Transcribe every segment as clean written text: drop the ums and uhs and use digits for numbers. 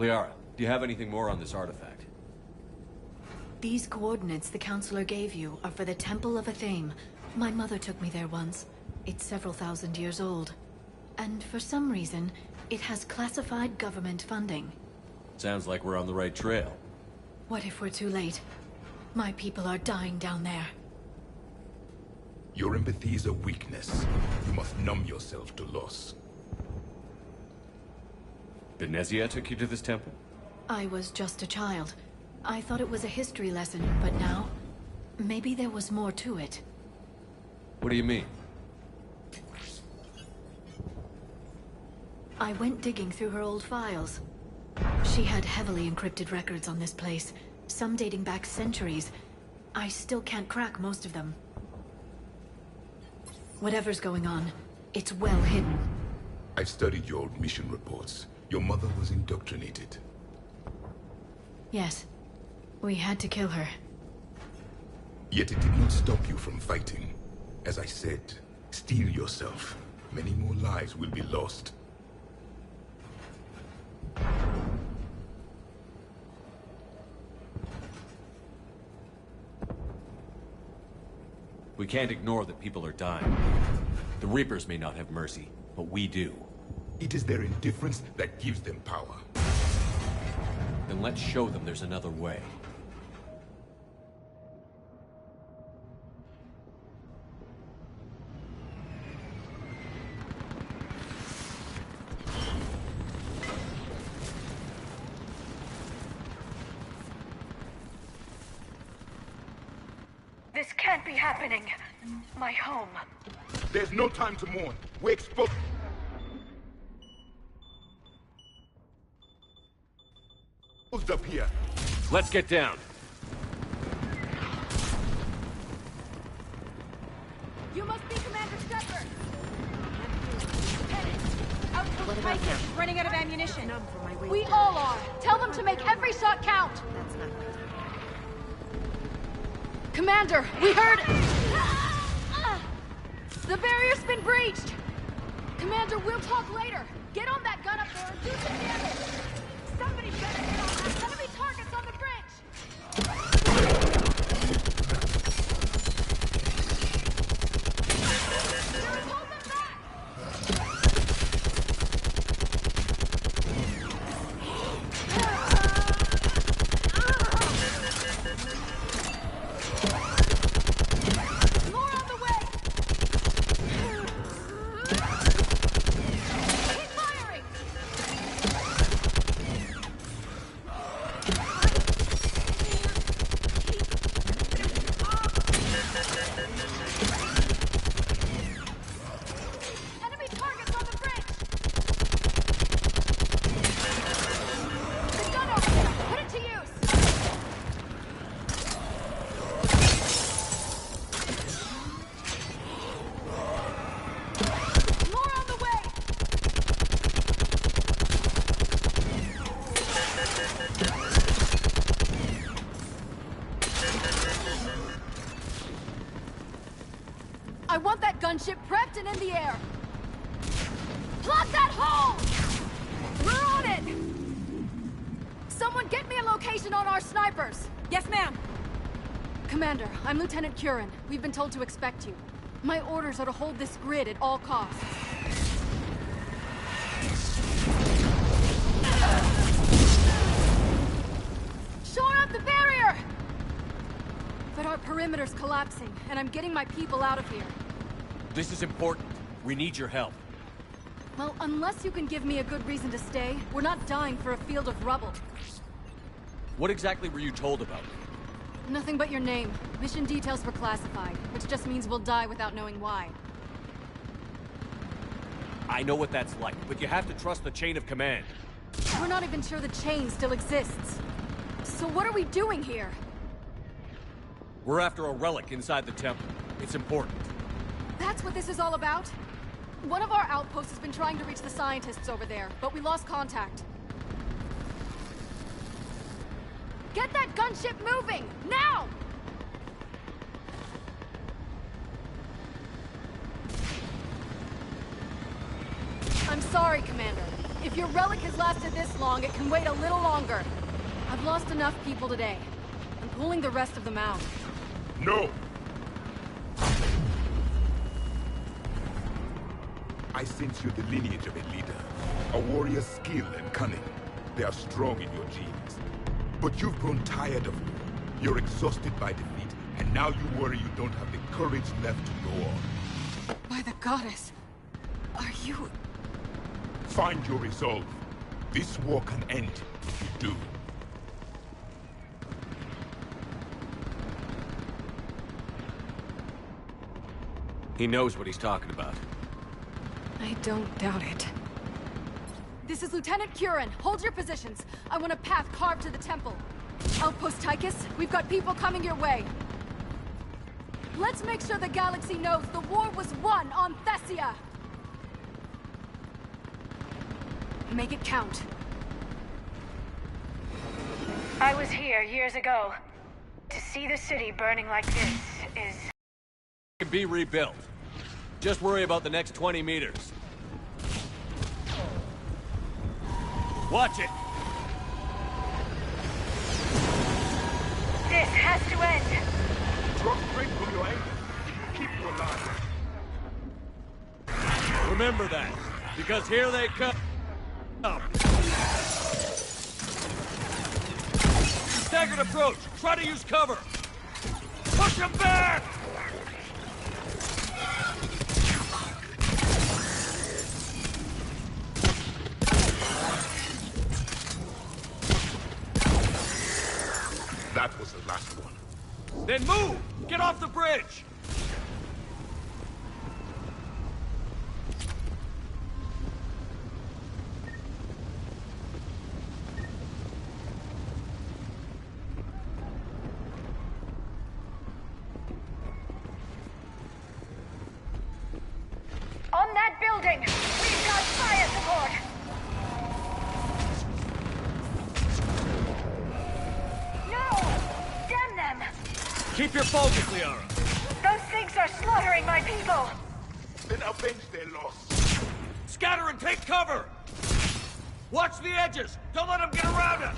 Liara, do you have anything more on this artifact? These coordinates the Counselor gave you are for the Temple of Athame. My mother took me there once. It's several thousand years old. And for some reason, it has classified government funding. Sounds like we're on the right trail. What if we're too late? My people are dying down there. Your empathy is a weakness. You must numb yourself to loss. Benezia took you to this temple? I was just a child. I thought it was a history lesson, but now... maybe there was more to it. What do you mean? I went digging through her old files. She had heavily encrypted records on this place, some dating back centuries. I still can't crack most of them. Whatever's going on, it's well hidden. I've studied your old mission reports. Your mother was indoctrinated. Yes. We had to kill her. Yet it did not stop you from fighting. As I said, steel yourself. Many more lives will be lost. We can't ignore that people are dying. The Reapers may not have mercy, but we do. It is their indifference that gives them power. Then let's show them there's another way. This can't be happening. My home. There's no time to mourn. We're exposed. Up here. Let's get down. You must be Commander Shepard. Outpost Titan is running out of ammunition. We all are. Tell them to make every shot count. That's not right. Commander, we heard... The barrier's been breached. Commander, we'll talk later. Get on that gun up there and do some damage. Somebody better get on that. Enemy targets on the bridge. Hold them back. More on the way. Keep firing. Enemy targets on the bridge. The gun over there. Put it to use. More on the way. I want that gunship prepped and in the air. Plug that hole! We're on it! Someone get me a location on our snipers. Yes, ma'am. Commander, I'm Lieutenant Curran. We've been told to expect you. My orders are to hold this grid at all costs. Shore up the barrier! But our perimeter's collapsing, and I'm getting my people out of here. This is important. We need your help. Well, unless you can give me a good reason to stay, we're not dying for a field of rubble. What exactly were you told about me? Nothing but your name. Mission details were classified, which just means we'll die without knowing why. I know what that's like, but you have to trust the chain of command. We're not even sure the chain still exists. So what are we doing here? We're after a relic inside the temple. It's important. That's what this is all about? One of our outposts has been trying to reach the scientists over there, but we lost contact. Get that gunship moving! Now! I'm sorry, Commander. If your relic has lasted this long, it can wait a little longer. I've lost enough people today. I'm pulling the rest of them out. No! I sense you're the lineage of a leader. A warrior's skill and cunning. They are strong in your genes. But you've grown tired of war. You're exhausted by defeat, and now you worry you don't have the courage left to go on. By the goddess, are you... Find your resolve. This war can end if you do. He knows what he's talking about. I don't doubt it. This is Lieutenant Curran. Hold your positions. I want a path carved to the temple. Outpost Tychus, we've got people coming your way. Let's make sure the galaxy knows the war was won on Thessia! Make it count. I was here years ago. To see the city burning like this is... It can be rebuilt. Just worry about the next 20 meters. Watch it! This has to end! Drop straight from your anger. Keep your line. Remember that, because here they come. Staggered approach! Try to use cover! Push him back! That was the last one. Then move! Get off the bridge! On that building! We've got fire support! No! Damn them! Keep your focus, Liara! Those things are slaughtering my people! Then avenge their loss. Scatter and take cover! Watch the edges! Don't let them get around us!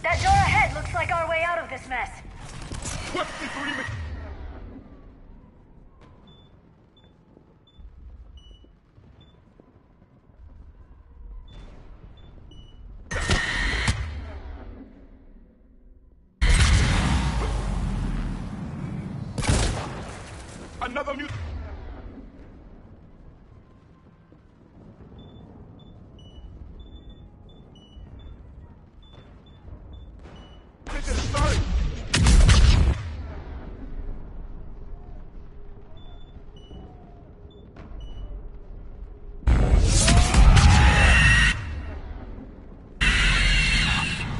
That door ahead looks like our way out of this mess. What's the agreement? Another mute. Sorry.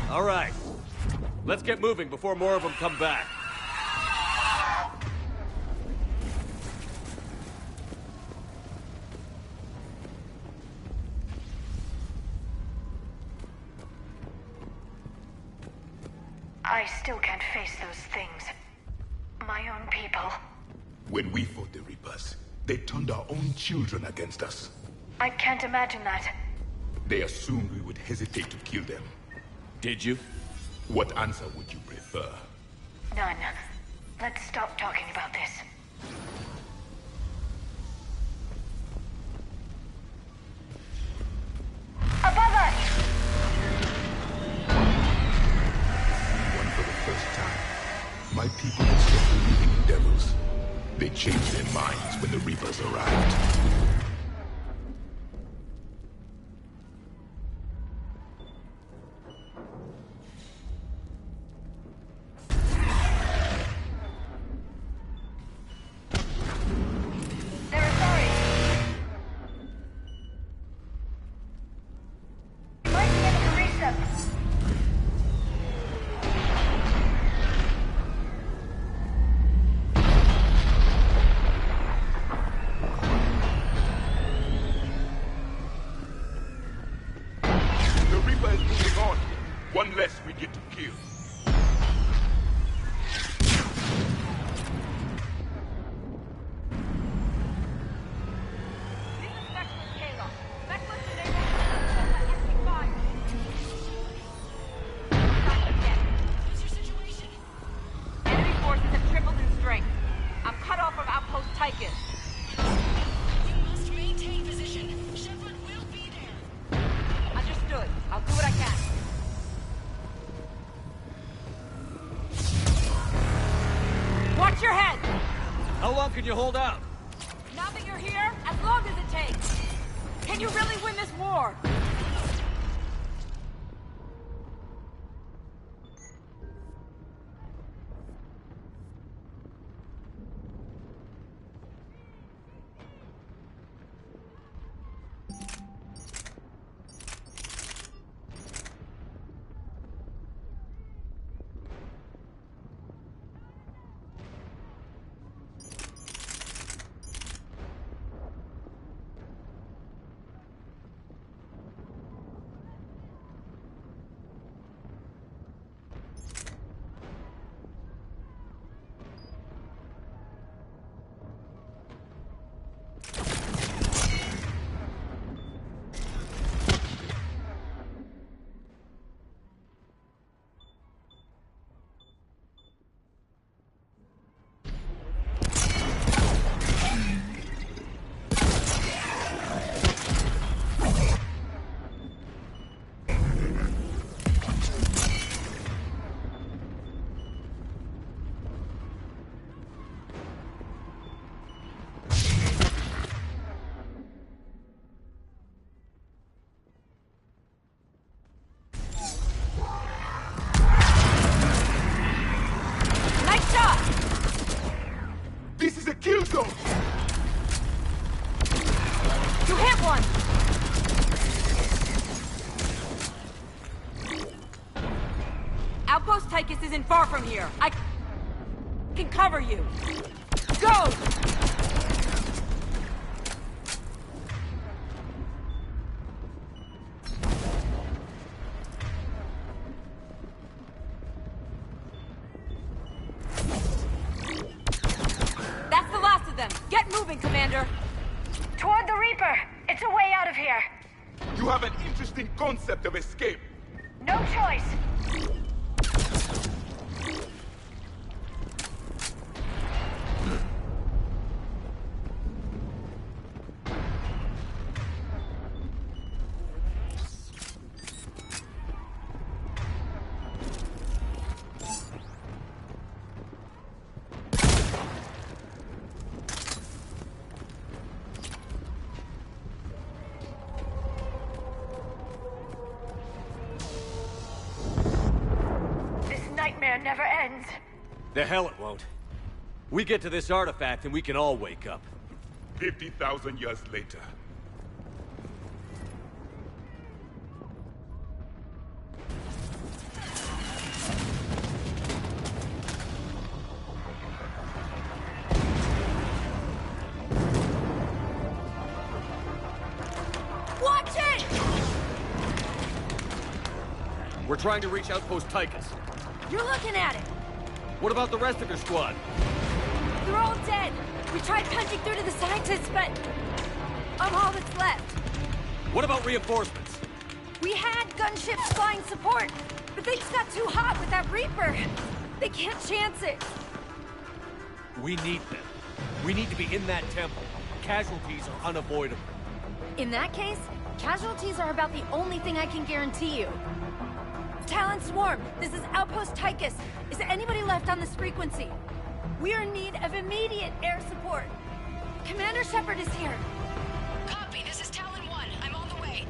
All right. Let's get moving before more of them come back. I still can't face those things. My own people. When we fought the Reapers, They turned our own children against us. I can't imagine that. They assumed we would hesitate to kill them. Did you? What answer would you prefer? None. Let's stop talking about this. Above us! One for the first time. My people had stopped believing in devils. They changed their minds when the Reapers arrived. One less we get to kill. What's your situation? Enemy forces have tripled in strength. I'm cut off from outpost Tychus. You must maintain position. Shepard will be there. Understood. I'll do what I can. Watch your head! How long can you hold out? Now that you're here, as long as it takes. Can you really win this war? Kill zone! You hit one! Outpost Tychus isn't far from here. I can cover you. Go! Get moving, Commander! Toward the Reaper! It's a way out of here! You have an interesting concept of escape. No choice! Nightmare never ends. The hell it won't. We get to this artifact and we can all wake up. 50,000 years later. Watch it! We're trying to reach Outpost Tychus. You're looking at it. What about the rest of your squad? They're all dead! We tried punching through to the scientists, but... I'm all that's left. What about reinforcements? We had gunships flying support, but things got too hot with that Reaper. They can't chance it. We need them. We need to be in that temple. Casualties are unavoidable. In that case, casualties are about the only thing I can guarantee you. Talon Swarm, this is Outpost Tychus. Is anybody left on this frequency? We are in need of immediate air support. Commander Shepard is here. Copy, this is Talon 1. I'm on the way.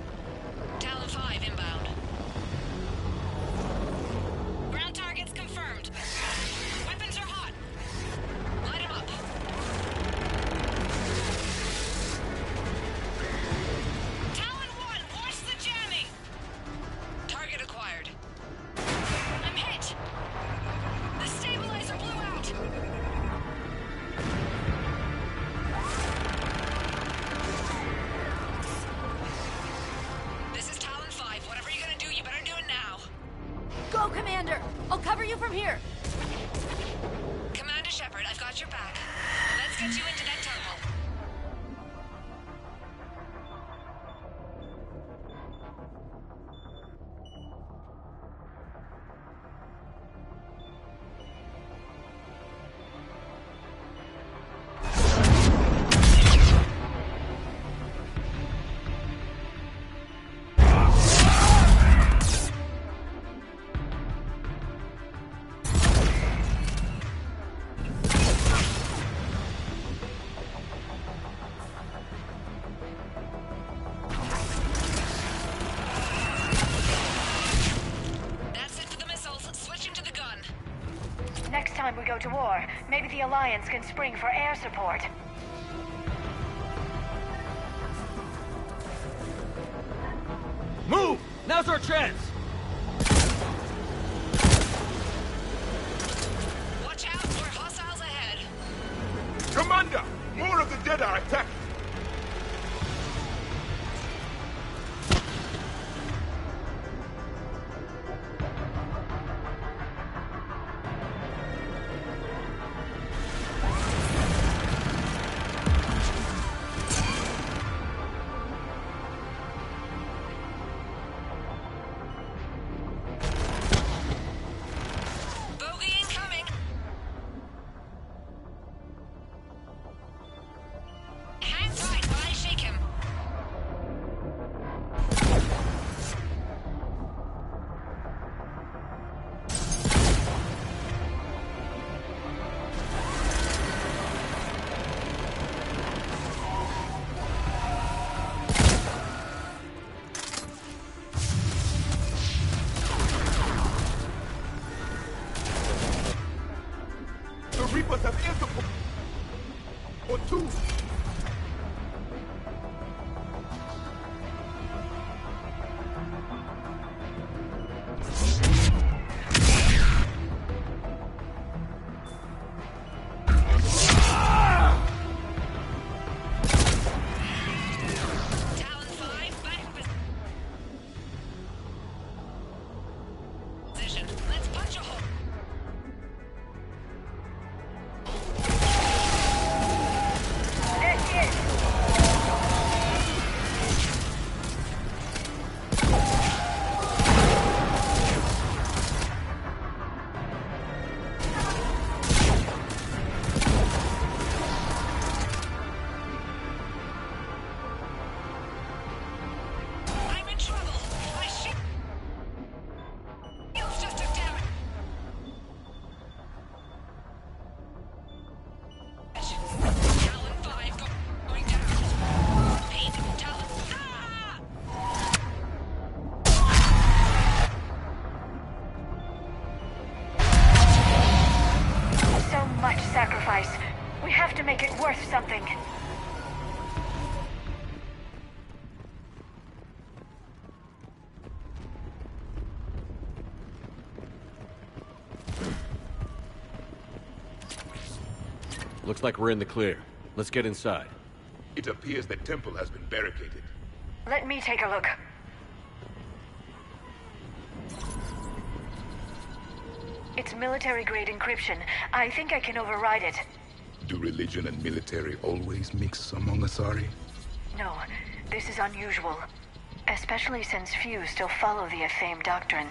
Talon 5 inbound. Ground targets confirmed. Weapons are hot. Light 'em up. Talon 1, watch the jamming! Target acquired. I'm hit! The stabilizer blew out! This is Talon 5. Whatever you're gonna do, you better do it now. Go, Commander! I'll cover you from here. Commander Shepard, I've got your back. Let's get you into that tunnel. That's it for the missiles. Switching to the gun. Next time we go to war, maybe the Alliance can spring for air support. Move! Now's our chance! Watch out, we're hostiles ahead. Commander! More of the dead are attacking! Bogey incoming. Hang tight while I shake him. The Reapers have air support! Or two! Talon 5, back in position. Let's punch a hole. There she is! I'm in trouble. My shields just took damage. Talon 5 going down. Pete, Talon. So much sacrifice. We have to make it worth something. Looks like we're in the clear. Let's get inside. It appears the temple has been barricaded. Let me take a look. It's military-grade encryption. I think I can override it. Do religion and military always mix among Asari? No, this is unusual. Especially since few still follow the Athame doctrine.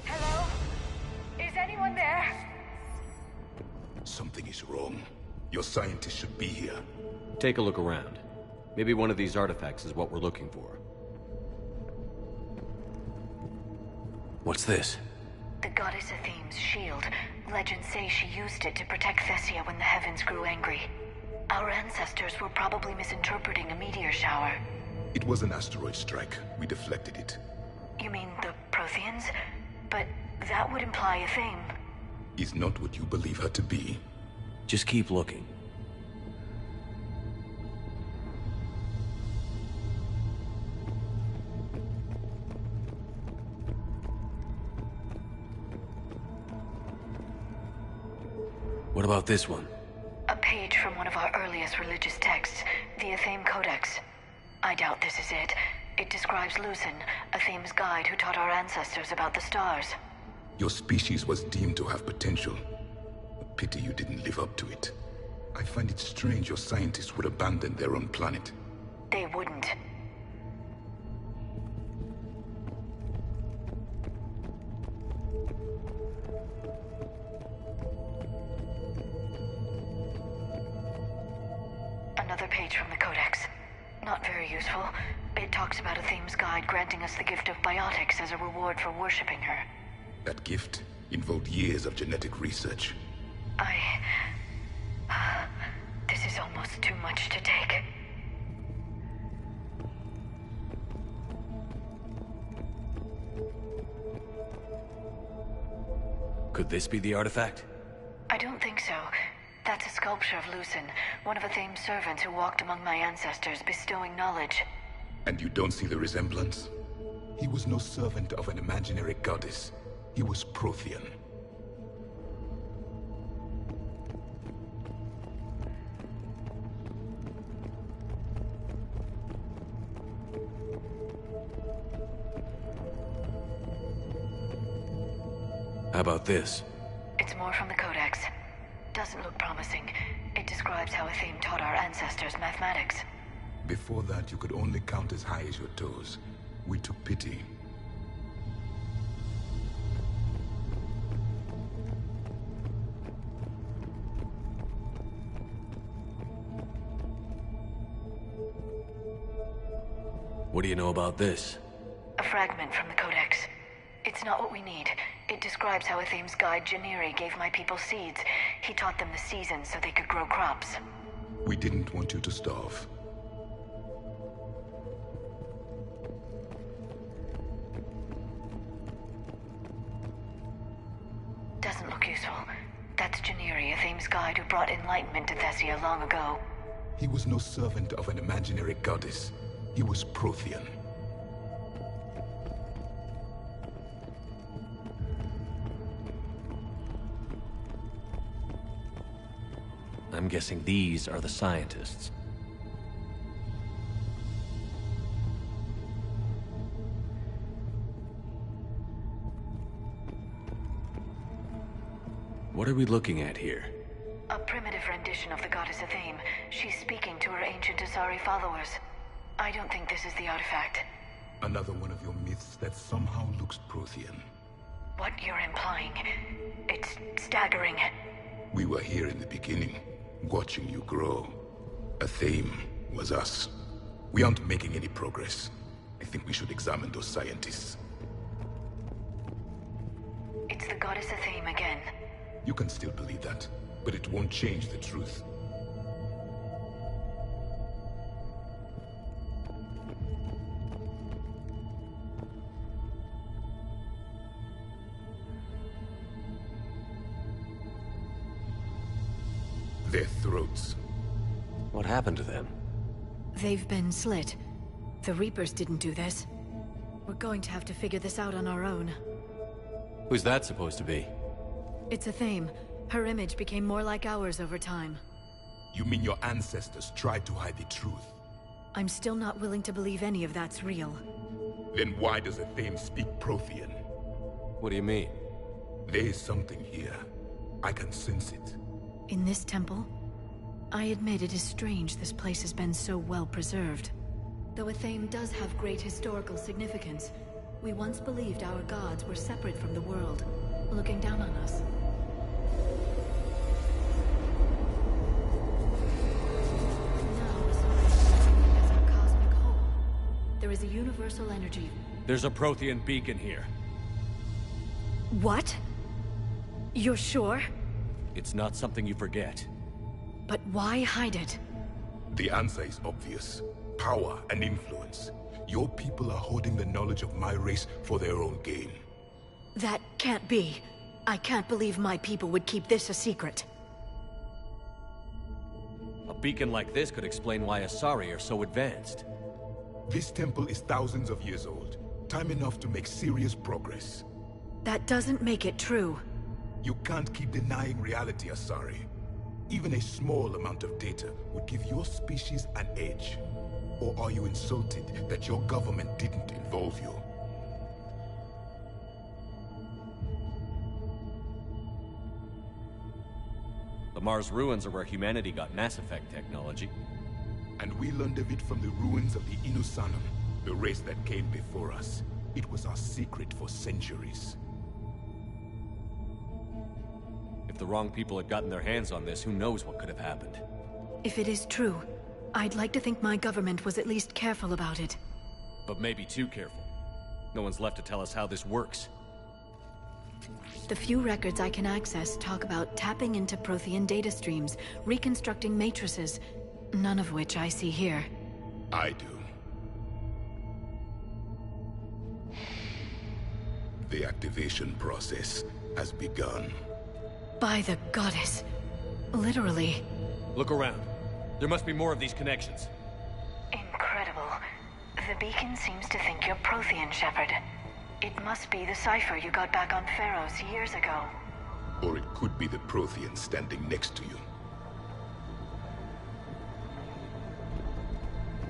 Hello? Is anyone there? Something is wrong. Your scientists should be here. Take a look around. Maybe one of these artifacts is what we're looking for. What's this? The goddess Athame's shield. Legends say she used it to protect Thessia when the heavens grew angry. Our ancestors were probably misinterpreting a meteor shower. It was an asteroid strike. We deflected it. You mean the Protheans? But that would imply Athame. Is not what you believe her to be. Just keep looking. What about this one? A page from one of our earliest religious texts, the Athame Codex. I doubt this is it. It describes Lucen, Athame's guide who taught our ancestors about the stars. Your species was deemed to have potential. A pity you didn't live up to it. I find it strange your scientists would abandon their own planet. They wouldn't. Another page from the Codex. Not very useful. It talks about Athame's guide granting us the gift of biotics as a reward for worshipping her. That gift involved years of genetic research. This is almost too much to take. Could this be the artifact? I don't think so. That's a sculpture of Lucen, one of Athame's servants who walked among my ancestors, bestowing knowledge. And you don't see the resemblance? He was no servant of an imaginary goddess. He was Prothean. How about this? It's more from the Codex. Doesn't look promising. It describes how Athame taught our ancestors mathematics. Before that, you could only count as high as your toes. We took pity. What do you know about this? A fragment from the Codex. It's not what we need. It describes how Athame's guide Janiri gave my people seeds. He taught them the seasons so they could grow crops. We didn't want you to starve. Doesn't look useful. That's Janiri, Athame's guide who brought enlightenment to Thessia long ago. He was no servant of an imaginary goddess. He was Prothean. I'm guessing these are the scientists. What are we looking at here? A primitive rendition of the goddess Athame. She's speaking to her ancient Asari followers. I don't think this is the artifact. Another one of your myths that somehow looks Prothean. What you're implying, it's staggering. We were here in the beginning, watching you grow. Athame was us. We aren't making any progress. I think we should examine those scientists. It's the goddess Athame again. You can still believe that, but it won't change the truth. Their throats. What happened to them? They've been slit. The Reapers didn't do this. We're going to have to figure this out on our own. Who's that supposed to be? It's Athame. Her image became more like ours over time. You mean your ancestors tried to hide the truth? I'm still not willing to believe any of that's real. Then why does Athame speak Prothean? What do you mean? There is something here. I can sense it. In this temple? I admit it is strange this place has been so well preserved. Though Athame does have great historical significance, we once believed our gods were separate from the world, looking down on us. Now Asari as a cosmic whole. There is a universal energy. There's a Prothean beacon here. What? You're sure? It's not something you forget. But why hide it? The answer is obvious. Power and influence. Your people are holding the knowledge of my race for their own gain. That can't be. I can't believe my people would keep this a secret. A beacon like this could explain why Asari are so advanced. This temple is thousands of years old. Time enough to make serious progress. That doesn't make it true. You can't keep denying reality, Asari. Even a small amount of data would give your species an edge. Or are you insulted that your government didn't involve you? The Mars ruins are where humanity got Mass Effect technology. And we learned of it from the ruins of the Inusanum, the race that came before us. It was our secret for centuries. If the wrong people had gotten their hands on this, who knows what could have happened. If it is true, I'd like to think my government was at least careful about it. But maybe too careful. No one's left to tell us how this works. The few records I can access talk about tapping into Prothean data streams, reconstructing matrices, none of which I see here. I do. The activation process has begun. By the goddess. Literally. Look around. There must be more of these connections. Incredible. The beacon seems to think you're Prothean, Shepard. It must be the cipher you got back on Pharaohs years ago. Or it could be the Prothean standing next to you.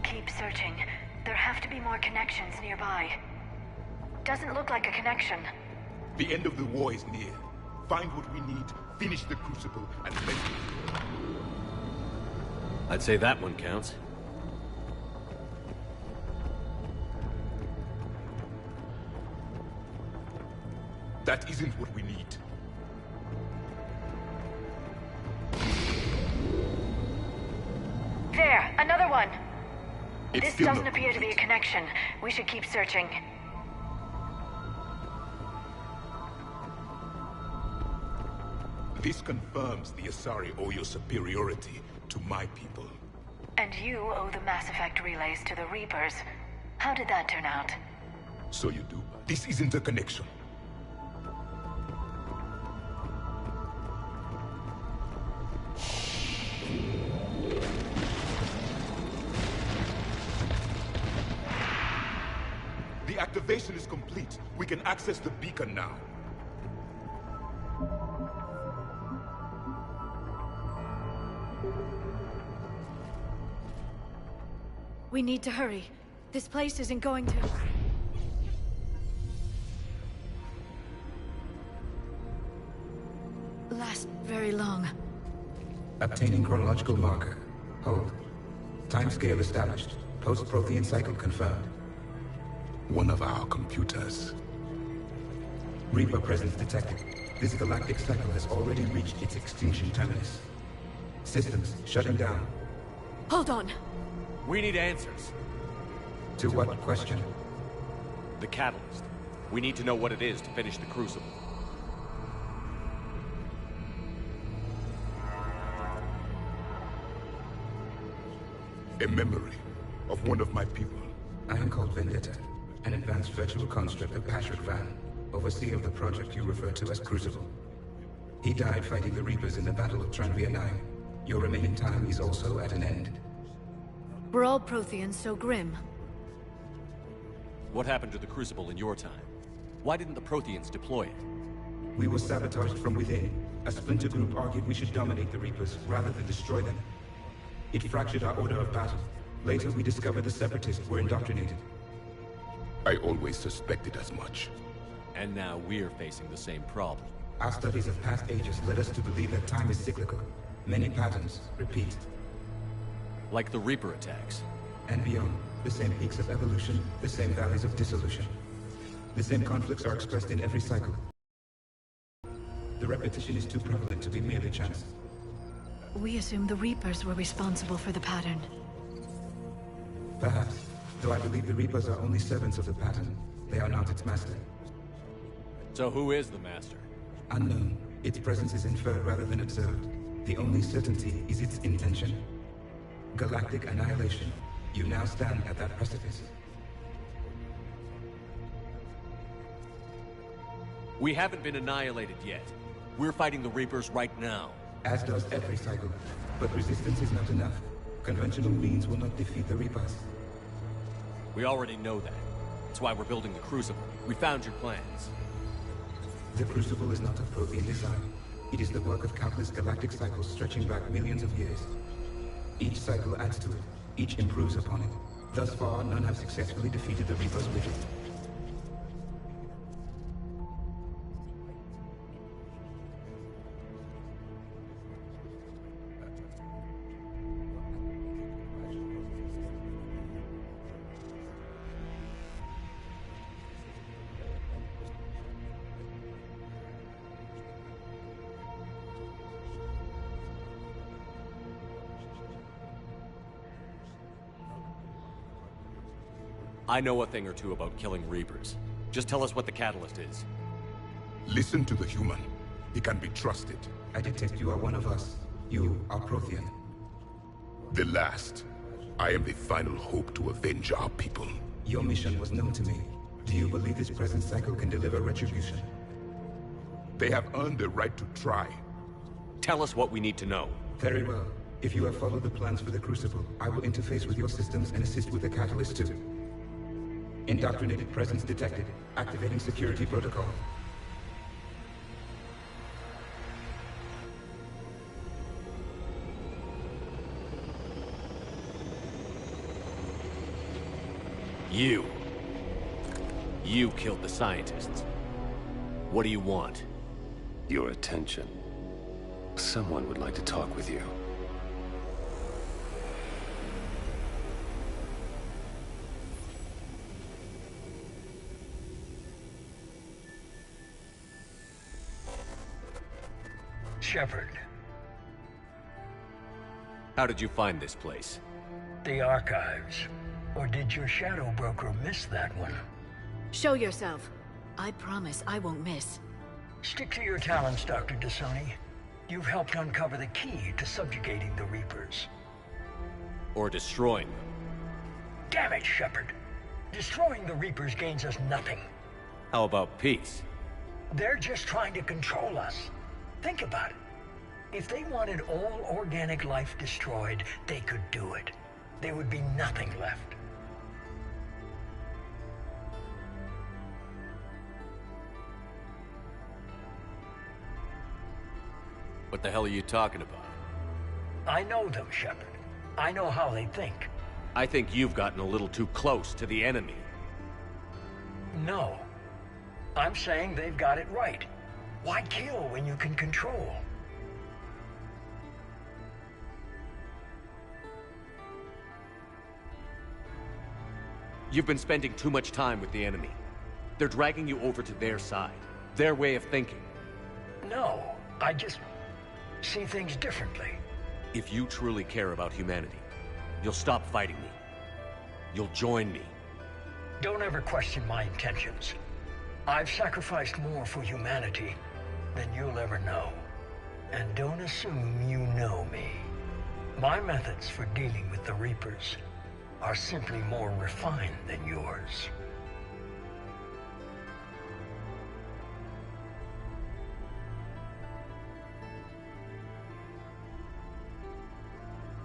Keep searching. There have to be more connections nearby. Doesn't look like a connection. The end of the war is near. Find what we need, finish the Crucible, and let it. I'd say that one counts. That isn't what we need. There, another one. It's This still doesn't not appear to be a complete. connection. We should keep searching. This confirms the Asari owe your superiority to my people. And you owe the Mass Effect relays to the Reapers. How did that turn out? So you do. This isn't a connection. The activation is complete. We can access the beacon now. We need to hurry. This place isn't going to... last very long. Obtaining chronological marker. Hold. Timescale established. Post-Prothean cycle confirmed. One of our computers. Reaper presence detected. This galactic cycle has already reached its extinction terminus. Systems shutting down. Hold on. We need answers. To what question? The catalyst. We need to know what it is to finish the Crucible. A memory of one of my people. I am called Vendetta, an advanced virtual construct of Patrick Van, overseer of the project you refer to as Crucible. He died fighting the Reapers in the Battle of Tranvia 9. Your remaining time is also at an end. We're all Protheans so grim. What happened to the Crucible in your time? Why didn't the Protheans deploy it? We were sabotaged from within. A splinter group argued we should dominate the Reapers rather than destroy them. It fractured our order of battle, Later, we discovered the Separatists were indoctrinated. I always suspected as much. And now we're facing the same problem. Our studies of past ages led us to believe that time is cyclical. Many patterns repeat. Like the Reaper attacks. And beyond, the same peaks of evolution, the same valleys of dissolution. The same conflicts are expressed in every cycle. The repetition is too prevalent to be merely chance. We assumed the Reapers were responsible for the pattern. Perhaps, though I believe the Reapers are only servants of the pattern. They are not its master. So who is the master? Unknown. Its presence is inferred rather than observed. The only certainty is its intention. Galactic annihilation. You now stand at that precipice. We haven't been annihilated yet. We're fighting the Reapers right now. As does every cycle. But resistance is not enough. Conventional means will not defeat the Reapers. We already know that. That's why we're building the Crucible. We found your plans. The Crucible is not of Prothean design. It is the work of countless galactic cycles stretching back millions of years. Each cycle adds to it. Each improves upon it. Thus far, none have successfully defeated the Reapers with it. I know a thing or two about killing Reapers. Just tell us what the catalyst is. Listen to the human. He can be trusted. I detect you are one of us. You are Prothean. The last. I am the final hope to avenge our people. Your mission was known to me. Do you believe this present cycle can deliver retribution? They have earned the right to try. Tell us what we need to know. Very well. If you have followed the plans for the Crucible, I will interface with your systems and assist with the catalyst too. Indoctrinated presence detected. Activating security protocol. You killed the scientists. What do you want? Your attention. Someone would like to talk with you. Shepard. How did you find this place? The archives. Or did your shadow broker miss that one? Show yourself. I promise I won't miss. Stick to your talents, Dr. Dasani. You've helped uncover the key to subjugating the Reapers. Or destroying them. Damn it, Shepard. Destroying the Reapers gains us nothing. How about peace? They're just trying to control us. Think about it. If they wanted all organic life destroyed, they could do it. There would be nothing left. What the hell are you talking about? I know them, Shepard. I know how they think. I think you've gotten a little too close to the enemy. No. I'm saying they've got it right. Why kill when you can control? You've been spending too much time with the enemy. They're dragging you over to their side. Their way of thinking. No, I just see things differently. If you truly care about humanity, you'll stop fighting me. You'll join me. Don't ever question my intentions. I've sacrificed more for humanity than you'll ever know. And don't assume you know me. My methods for dealing with the Reapers are simply more refined than yours.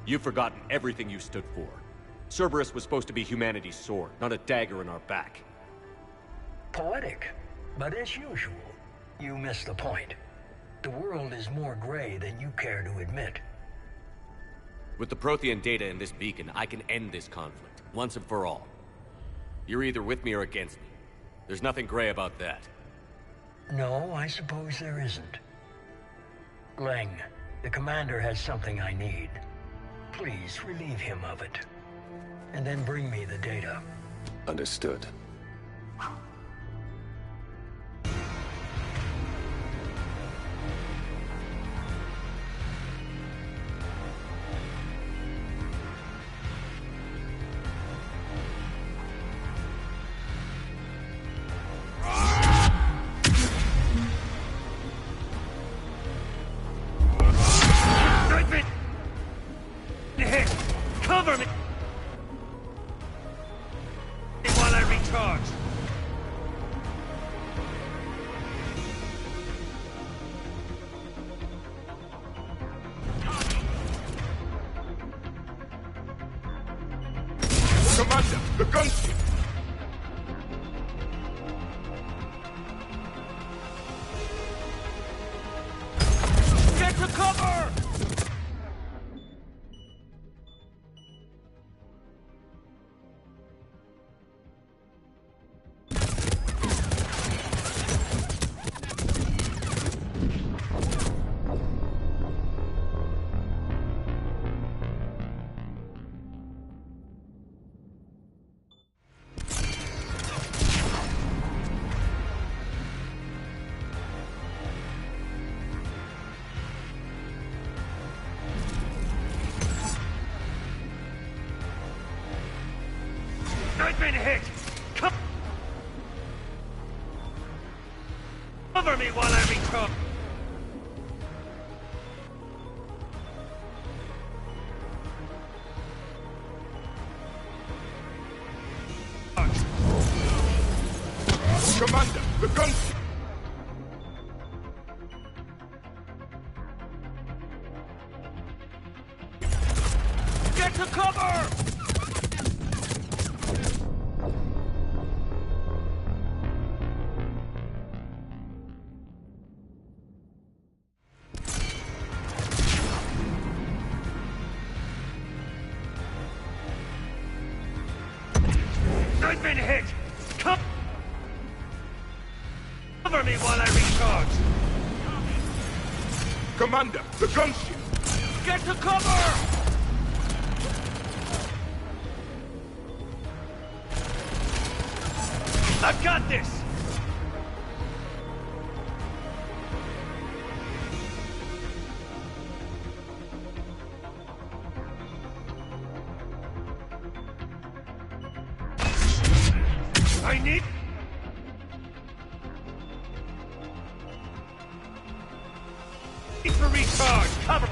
You've forgotten everything you stood for. Cerberus was supposed to be humanity's sword, not a dagger in our back. Poetic, but as usual, you miss the point. The world is more gray than you care to admit. With the Prothean data in this beacon, I can end this conflict, once and for all. You're either with me or against me. There's nothing gray about that. No, I suppose there isn't. Leng, the commander has something I need. Please relieve him of it. And then bring me the data. Understood. Cover me! While I recharge. Commander, the gunship! Get to cover! I've been hit! Cover me while I recharge! Commander, the gunship! Get to cover! I've been hit! Cover me while I recharge! Commander, the gunship! Get to cover! I've got this! I need... to recharge! Cover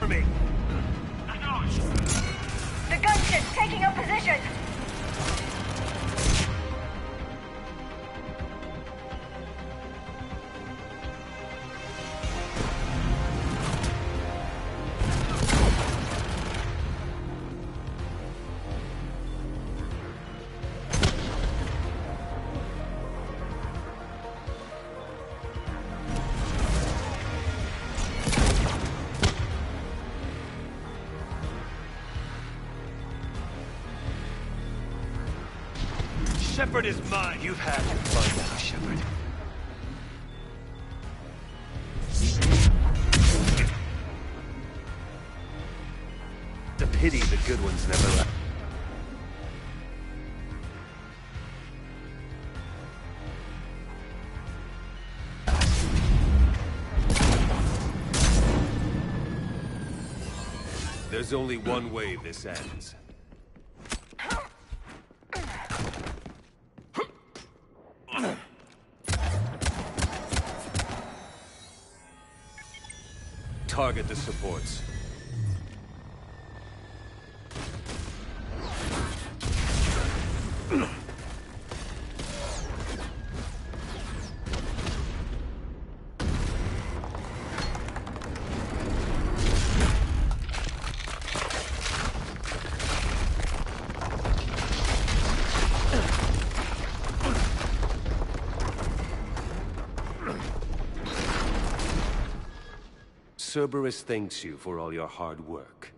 me! The gunship's taking up position! Shepard is mine! You've had fun now, Shepard. It's a pity the good ones never left. There's only one way this ends. Target the supports. Cerberus thanks you for all your hard work.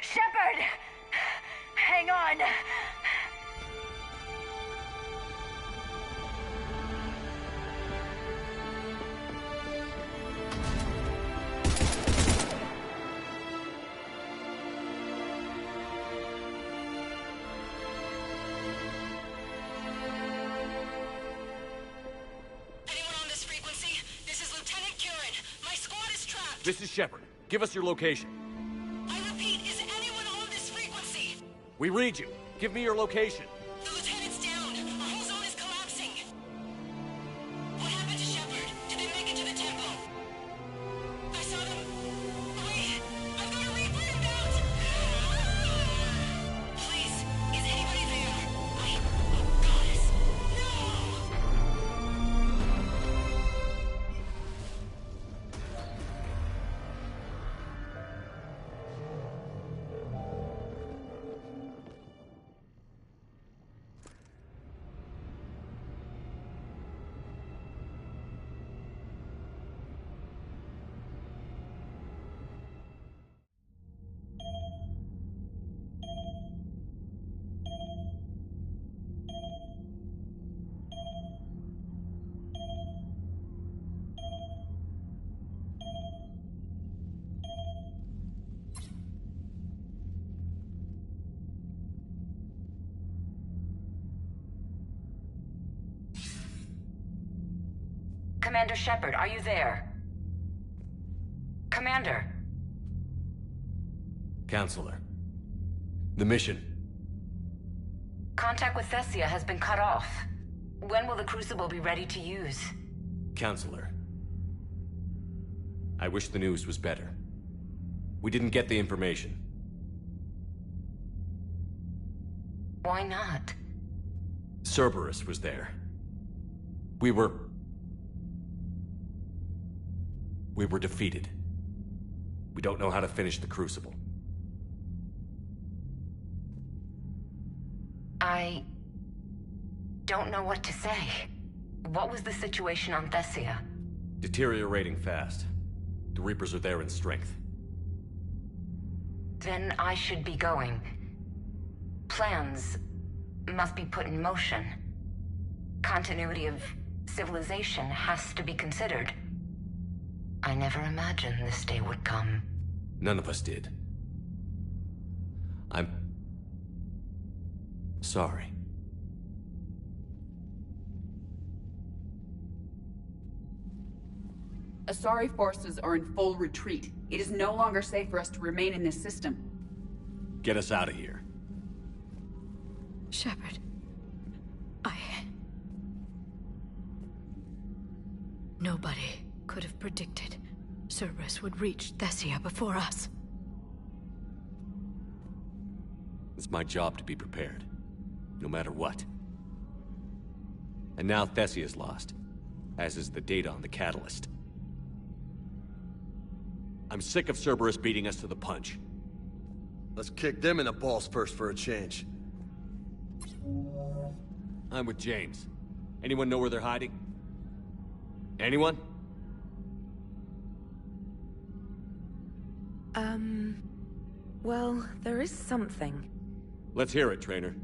Shepard! Hang on! This is Shepard. Give us your location. I repeat, is anyone on this frequency? We read you. Give me your location. The lieutenant's down. Our whole zone is collapsing. What happened to Shepard? Did they make it to the temple? I saw them. Wait, I've got a Reaper inbound. Please, is anybody there? Oh, goddess. Commander Shepard, are you there? Commander! Counselor. The mission. Contact with Thessia has been cut off. When will the Crucible be ready to use? Counselor. I wish the news was better. We didn't get the information. Why not? Cerberus was there. We were defeated. We don't know how to finish the Crucible. I don't know what to say. What was the situation on Thessia? Deteriorating fast. The Reapers are there in strength. Then I should be going. Plans must be put in motion. Continuity of civilization has to be considered. I never imagined this day would come. None of us did. I'm sorry. Asari forces are in full retreat. It is no longer safe for us to remain in this system. Get us out of here. Shepard, Nobody could have predicted Cerberus would reach Thessia before us. It's my job to be prepared, no matter what. And now Thessia's lost, as is the data on the catalyst. I'm sick of Cerberus beating us to the punch. Let's kick them in the balls first for a change. I'm with James. Anyone know where they're hiding? Anyone? Well, there is something. Let's hear it, Trainer.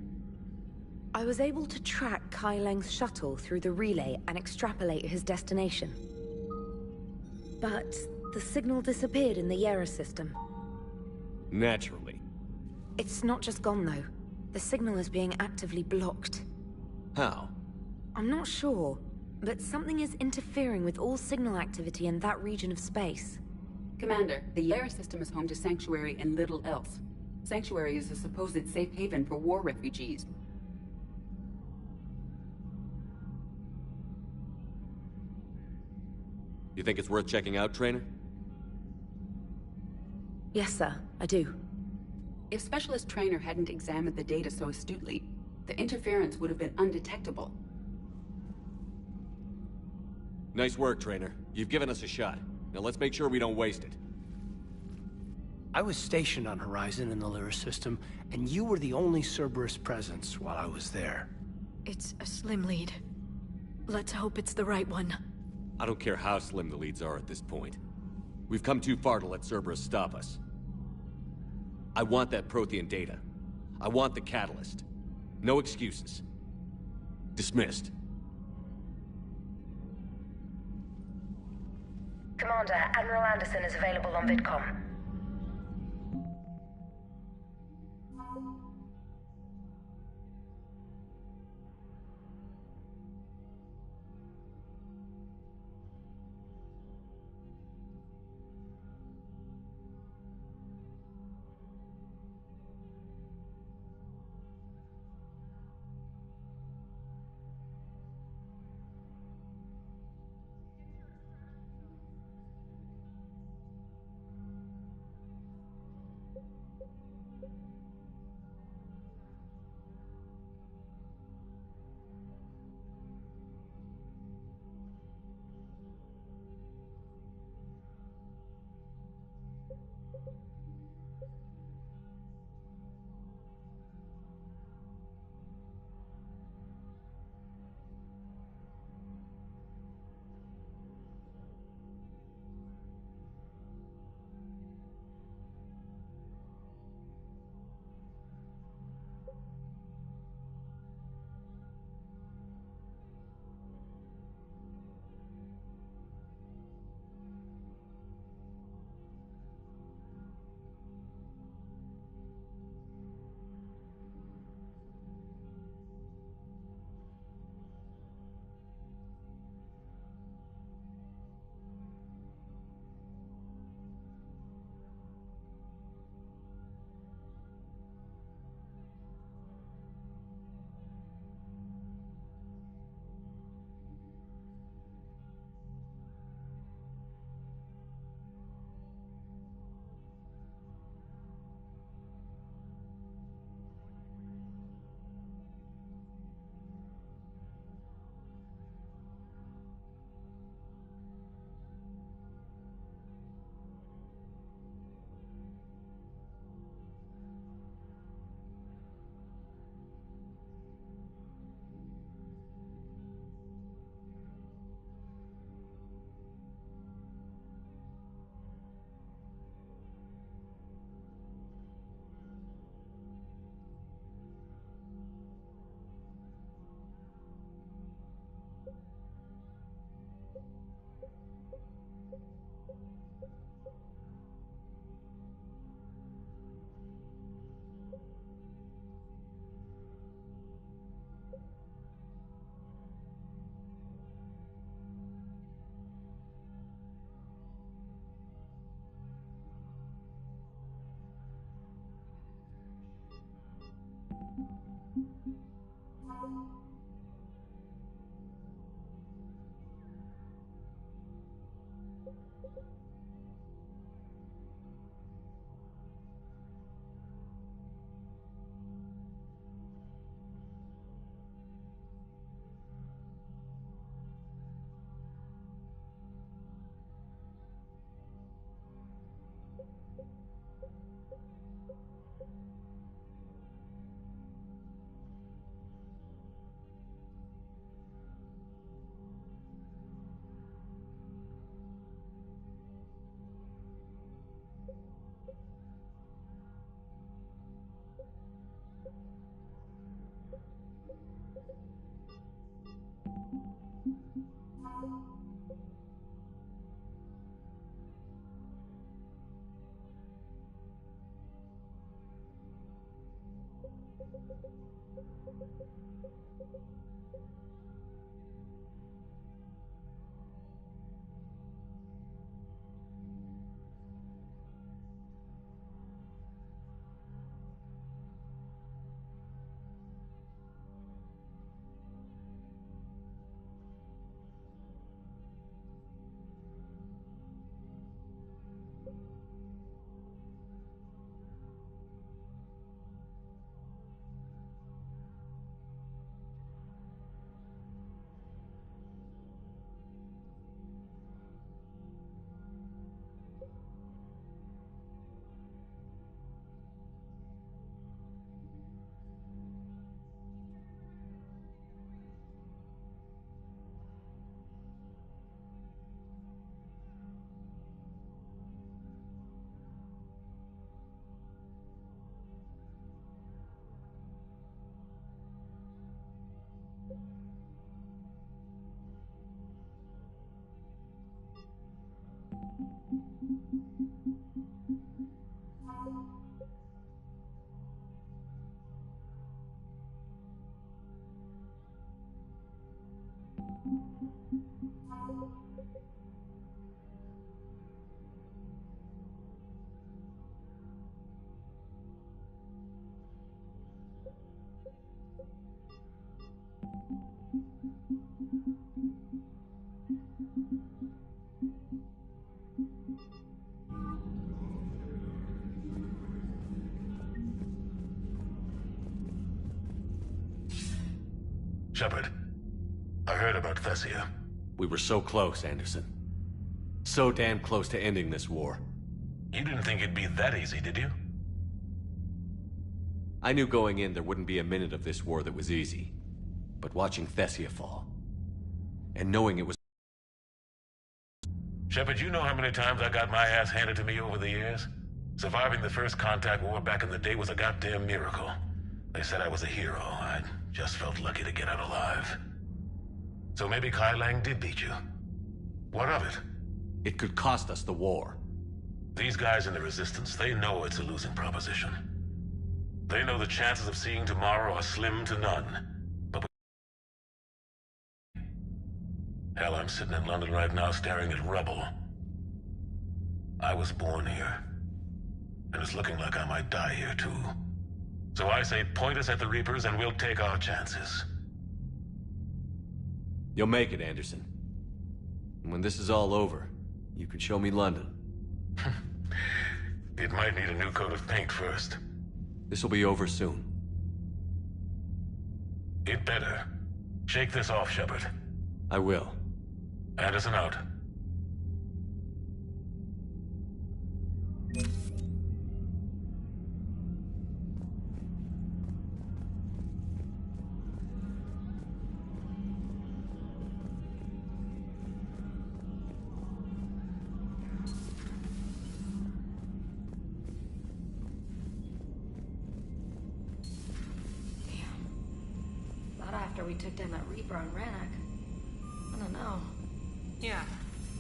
I was able to track Kai Leng's shuttle through the relay and extrapolate his destination. But The signal disappeared in the Yera system. Naturally. It's not just gone, though. The signal is being actively blocked. How? I'm not sure, but something is interfering with all signal activity in that region of space. Commander, the Yera system is home to Sanctuary and little else. Sanctuary is a supposed safe haven for war refugees. You think it's worth checking out, Trainer? Yes, sir, I do. If Specialist Trainer hadn't examined the data so astutely, the interference would have been undetectable. Nice work, Trainer. You've given us a shot. Now let's make sure we don't waste it. I was stationed on Horizon in the Lyra system, and you were the only Cerberus presence while I was there. It's a slim lead. Let's hope it's the right one. I don't care how slim the leads are at this point. We've come too far to let Cerberus stop us. I want that Prothean data. I want the catalyst. No excuses. Dismissed. Commander, Admiral Anderson is available on VidCom. Shepard, I heard about Thessia. We were so close, Anderson. So damn close to ending this war. You didn't think it'd be that easy, did you? I knew going in there wouldn't be a minute of this war that was easy. But watching Thessia fall, and knowing it was... Shepard, you know how many times I got my ass handed to me over the years? Surviving the first contact war back in the day was a goddamn miracle. They said I was a hero. I just felt lucky to get out alive. So maybe Kai Lang did beat you. What of it? It could cost us the war. These guys in the Resistance, they know it's a losing proposition. They know the chances of seeing tomorrow are slim to none. But hell, I'm sitting in London right now staring at rubble. I was born here. And it's looking like I might die here too. So I say point us at the Reapers and we'll take our chances. You'll make it, Anderson. And when this is all over, you can show me London. It might need a new coat of paint first. This will be over soon. It better. Shake this off, Shepard. I will. Anderson out. We took down that Reaper on Rannoch. I don't know. Yeah,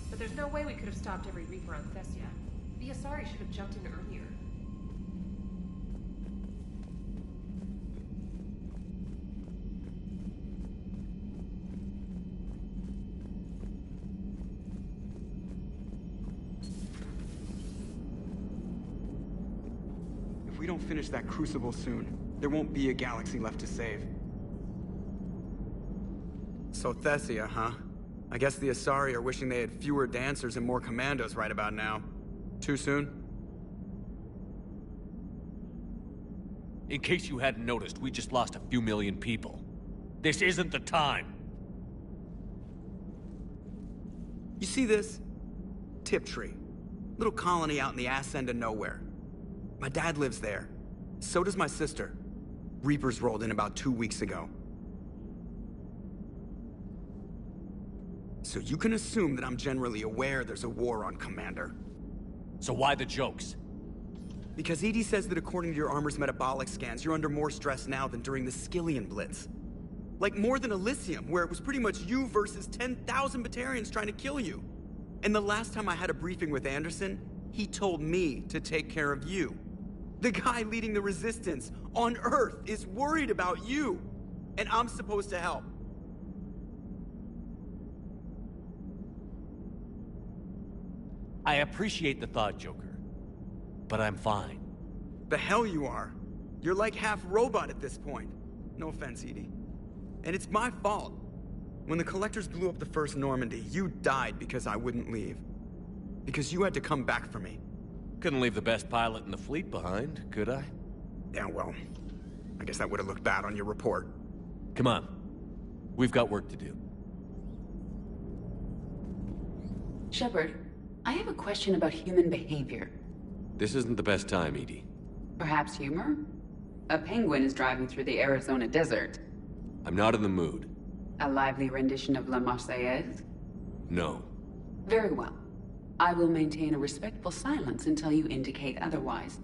but there's no way we could have stopped every Reaper on Thessia. The Asari should have jumped in earlier. If we don't finish that Crucible soon, there won't be a galaxy left to save. So Thessia, huh? I guess the Asari are wishing they had fewer dancers and more commandos right about now. Too soon? In case you hadn't noticed, we just lost a few million people. This isn't the time. You see this? Tiptree. Little colony out in the ass end of nowhere. My dad lives there. So does my sister. Reapers rolled in about 2 weeks ago. So you can assume that I'm generally aware there's a war on, Commander. So why the jokes? Because EDI says that according to your armor's metabolic scans, you're under more stress now than during the Skillian Blitz. Like more than Elysium, where it was pretty much you versus 10,000 Batarians trying to kill you. And the last time I had a briefing with Anderson, he told me to take care of you. The guy leading the resistance on Earth is worried about you, and I'm supposed to help. I appreciate the thought, Joker. But I'm fine. The hell you are. You're like half robot at this point. No offense, Edie. And it's my fault. When the Collectors blew up the first Normandy, you died because I wouldn't leave. Because you had to come back for me. Couldn't leave the best pilot in the fleet behind, could I? Yeah, well, I guess that would have looked bad on your report. Come on. We've got work to do. Shepard, I have a question about human behavior. This isn't the best time, Edie. Perhaps humor? A penguin is driving through the Arizona desert. I'm not in the mood. A lively rendition of La Marseillaise? No. Very well. I will maintain a respectful silence until you indicate otherwise.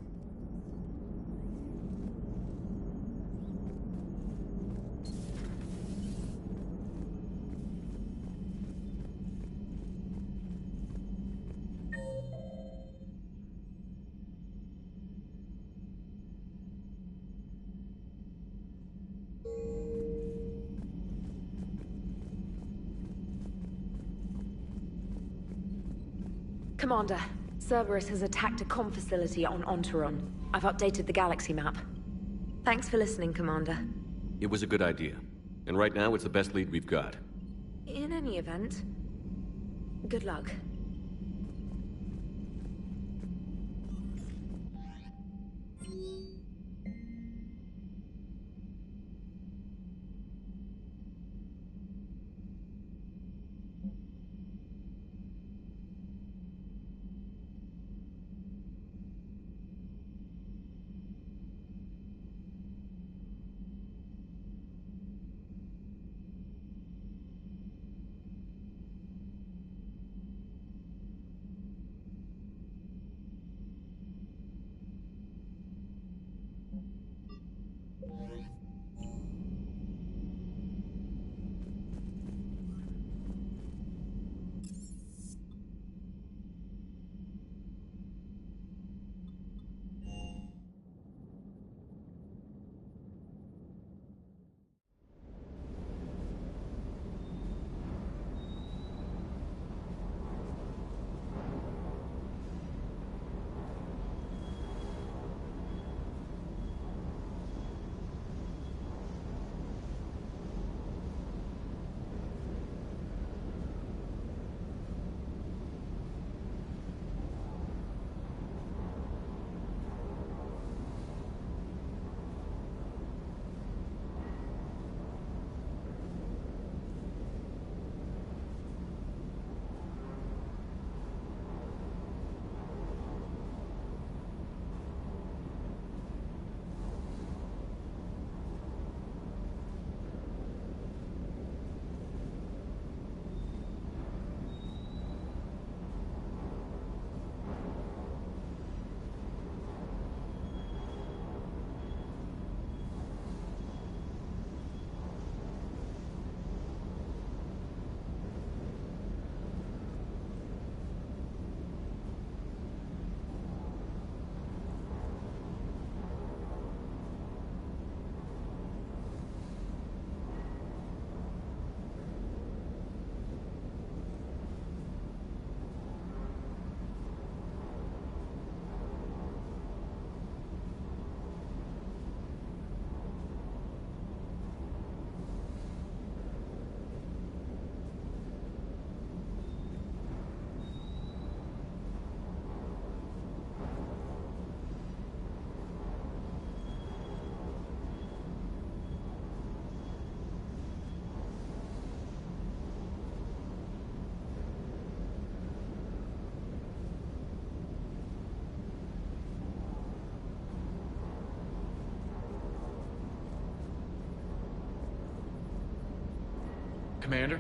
Commander, Cerberus has attacked a comm facility on Ontaron. I've updated the galaxy map. Thanks for listening, Commander. It was a good idea. And right now, it's the best lead we've got. In any event, good luck. Commander?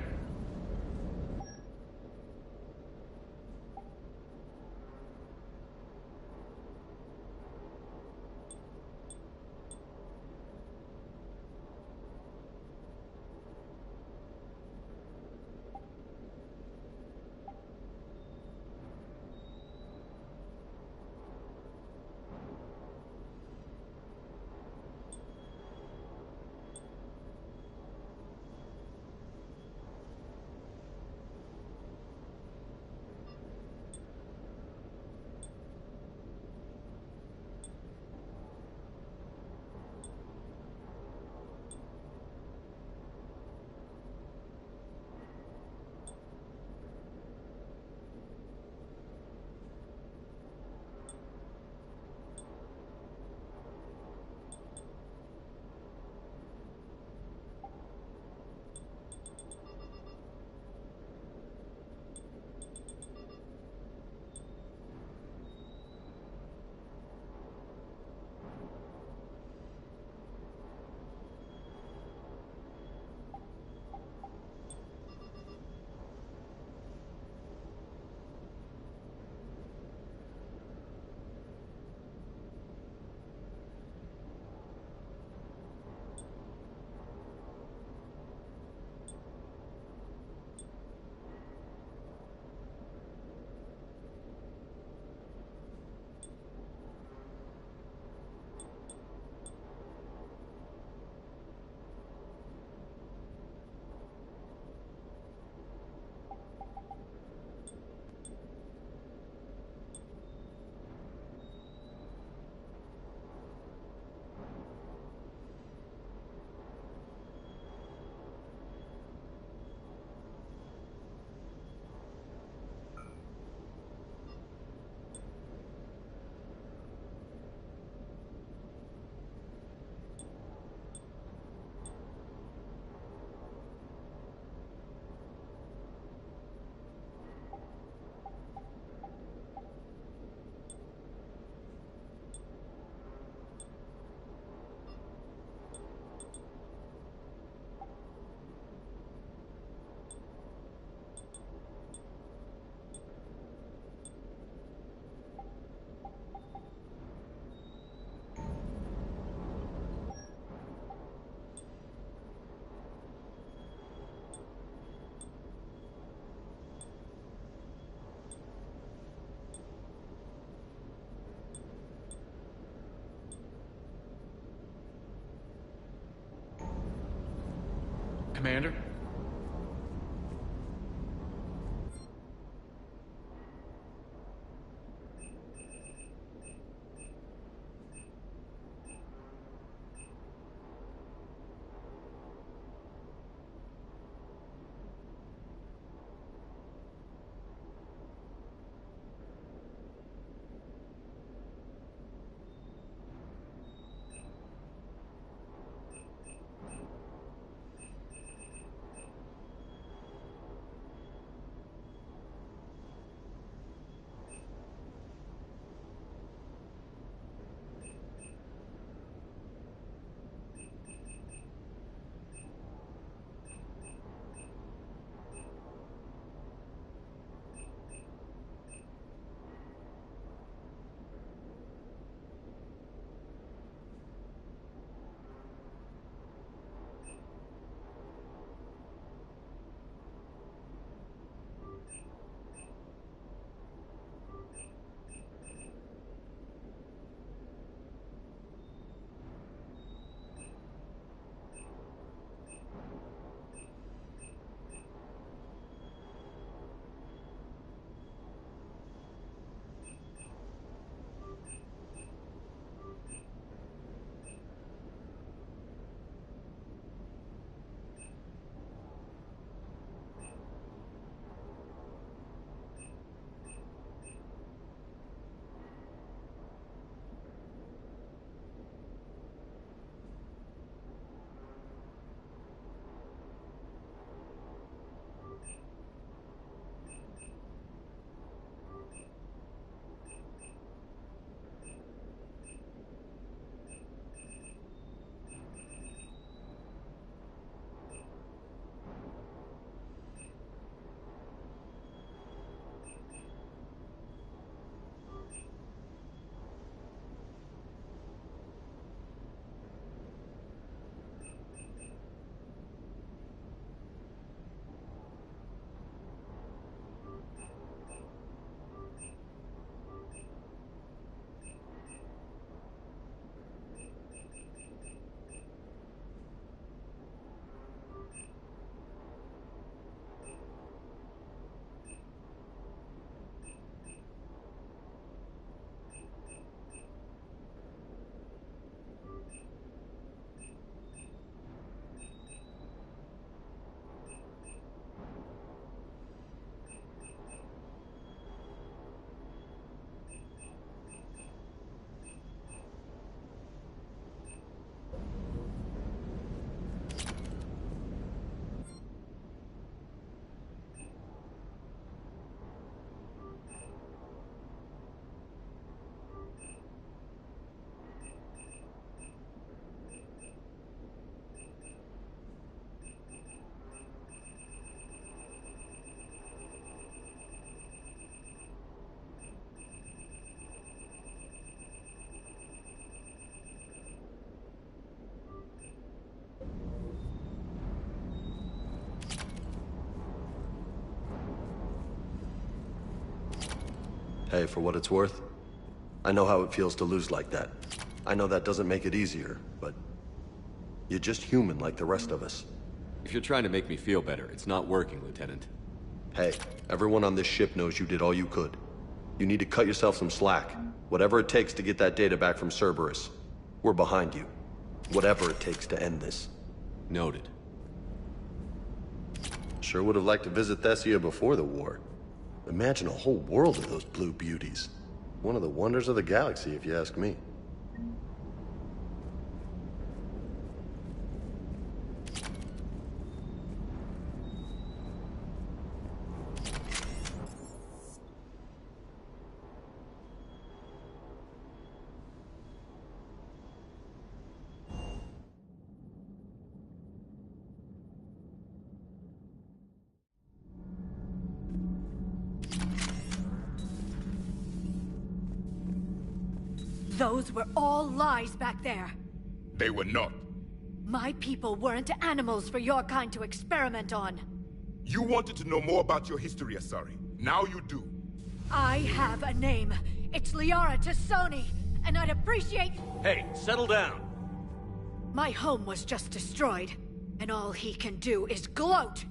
Commander. Hey, for what it's worth, I know how it feels to lose like that. I know that doesn't make it easier, but you're just human like the rest of us. If you're trying to make me feel better, it's not working, Lieutenant. Hey, everyone on this ship knows you did all you could. You need to cut yourself some slack. Whatever it takes to get that data back from Cerberus. We're behind you. Whatever it takes to end this. Noted. Sure would have liked to visit Thessia before the war. Imagine a whole world of those blue beauties. One of the wonders of the galaxy, if you ask me. Those were all lies back there. They were not. My people weren't animals for your kind to experiment on. You wanted to know more about your history, Asari. Now you do. I have a name. It's Liara Tassoni, and I'd appreciate... Hey, settle down. My home was just destroyed. and all he can do is gloat!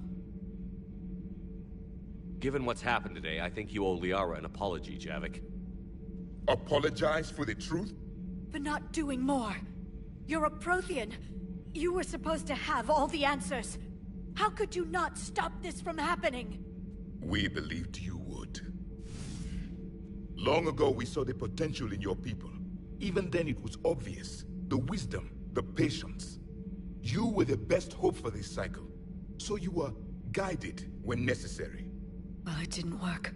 Given what's happened today, I think you owe Liara an apology, Javik. Apologize for the truth? For not doing more. You're a Prothean. You were supposed to have all the answers. How could you not stop this from happening? We believed you would. Long ago, we saw the potential in your people. Even then, it was obvious. The wisdom, the patience. You were the best hope for this cycle. So you were guided when necessary. Well, it didn't work.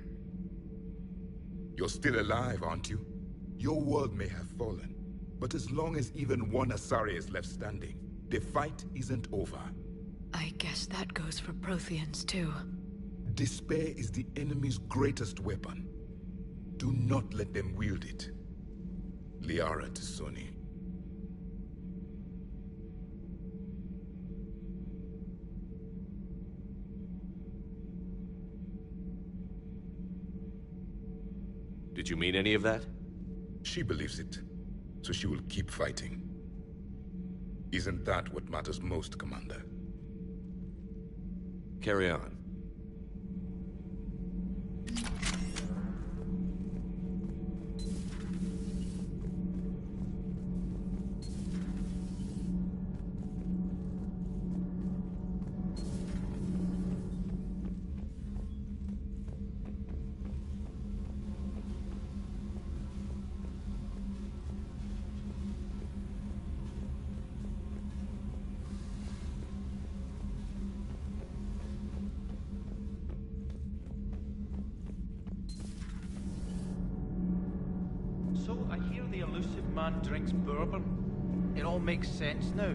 You're still alive, aren't you? Your world may have fallen, but as long as even one Asari is left standing, the fight isn't over. I guess that goes for Protheans, too. Despair is the enemy's greatest weapon. Do not let them wield it. Liara to Sony. Did you mean any of that? She believes it, so she will keep fighting. Isn't that what matters most, Commander? Carry on. So, I hear the elusive man drinks bourbon. It all makes sense now.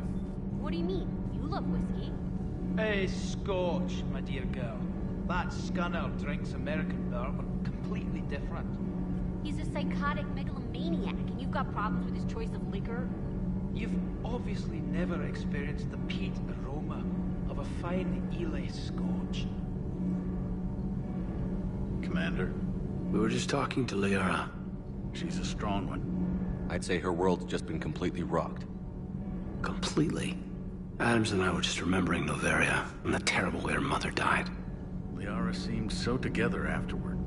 What do you mean? You love whiskey. Hey, Scotch, my dear girl. That scunner drinks American bourbon. Completely different. He's a psychotic megalomaniac, and you've got problems with his choice of liquor? You've obviously never experienced the peat aroma of a fine Ely Scotch. Commander, we were just talking to Liara. She's a strong one. I'd say her world's just been completely rocked. Completely. Adams and I were just remembering Noveria and the terrible way her mother died. Liara seemed so together afterward.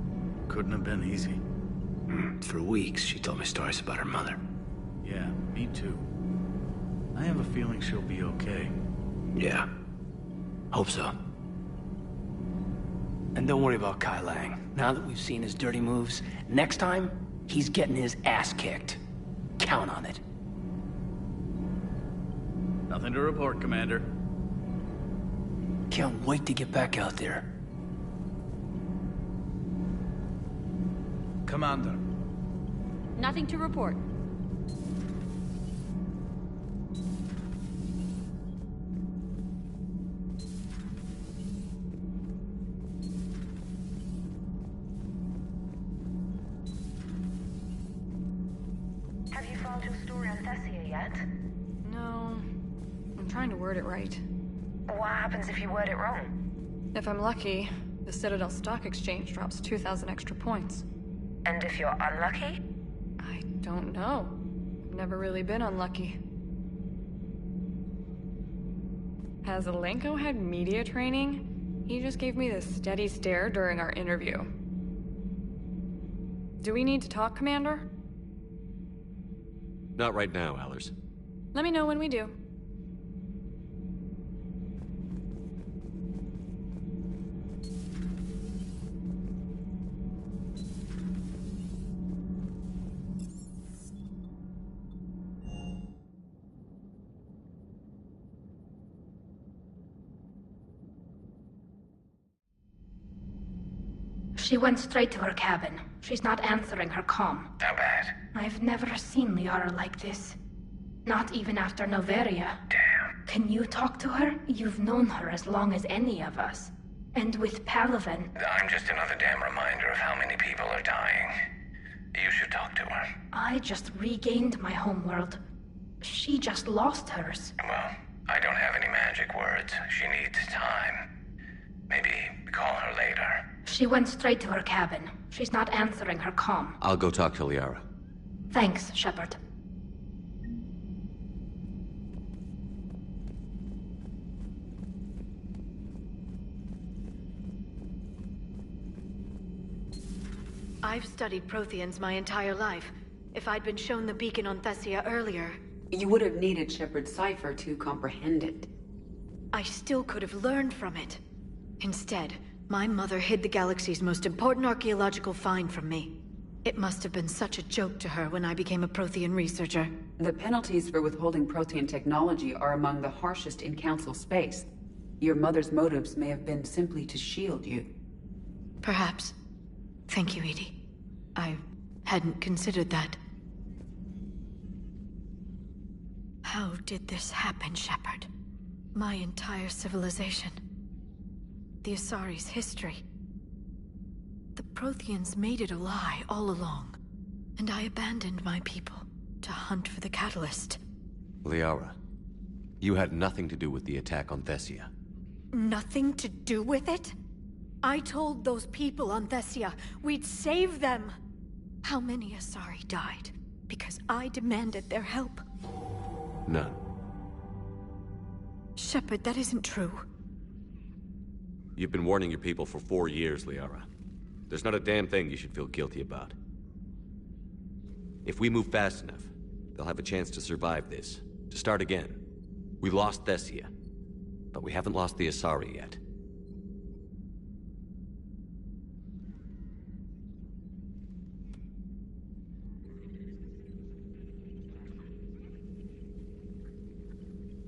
Couldn't have been easy. For weeks, she told me stories about her mother. Yeah, me too. I have a feeling she'll be okay. Yeah. Hope so. And don't worry about Kai Lang. Now that we've seen his dirty moves, next time, he's getting his ass kicked. Count on it. Nothing to report, Commander. Can't wait to get back out there. Commander. Nothing to report. Have you found your story on Thessia yet? No. I'm trying to word it right. What happens if you word it wrong? If I'm lucky, the Citadel Stock Exchange drops 2,000 extra points. And if you're unlucky? I don't know. I've never really been unlucky. Has Alenko had media training? He just gave me this steady stare during our interview. Do we need to talk, Commander? Not right now, Allers. Let me know when we do. She went straight to her cabin. She's not answering her comm. How bad? I've never seen Liara like this. Not even after Noveria. Damn. Can you talk to her? You've known her as long as any of us. And with Palaven... I'm just another damn reminder of how many people are dying. You should talk to her. I just regained my homeworld. She just lost hers. Well, I don't have any magic words. She needs time. Maybe call her later. She went straight to her cabin. She's not answering her comm. I'll go talk to Liara. Thanks, Shepard. I've studied Protheans my entire life. If I'd been shown the beacon on Thessia earlier... You would have needed Shepard's cipher to comprehend it. I still could have learned from it. Instead, my mother hid the galaxy's most important archaeological find from me. It must have been such a joke to her when I became a Prothean researcher. The penalties for withholding Prothean technology are among the harshest in Council space. Your mother's motives may have been simply to shield you. Perhaps. Thank you, Edie. I hadn't considered that. How did this happen, Shepard? My entire civilization. The Asari's history. The Protheans made it a lie all along, and I abandoned my people to hunt for the catalyst. Liara, you had nothing to do with the attack on Thessia. Nothing to do with it? I told those people on Thessia we'd save them. How many Asari died because I demanded their help? None. Shepard, that isn't true. You've been warning your people for 4 years, Liara. There's not a damn thing you should feel guilty about. If we move fast enough, they'll have a chance to survive this, to start again. We lost Thessia, but we haven't lost the Asari yet.